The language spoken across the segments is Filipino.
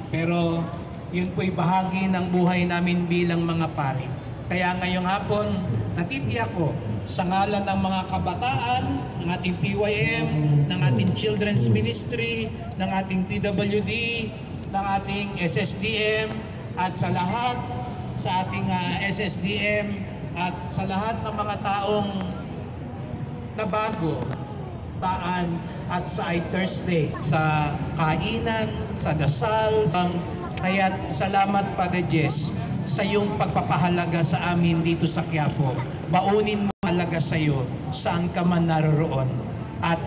Pero yun po'y bahagi ng buhay namin bilang mga pari. Kaya ngayong hapon, natitiyak ko sa ngalan ng mga kabataan, ng ating PYM, ng ating Children's Ministry, ng ating PWD, ng ating SSDM, at sa lahat sa ating SSDM, at sa lahat ng mga taong nabago, taan at sa Thursday, sa kainan, sa dasal. Kaya't salamat, Father Jess, sa iyong pagpapahalaga sa amin dito sa Quiapo. Baunin mo halaga sa iyo saan ka man naroroon. At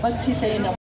Pagsitayin na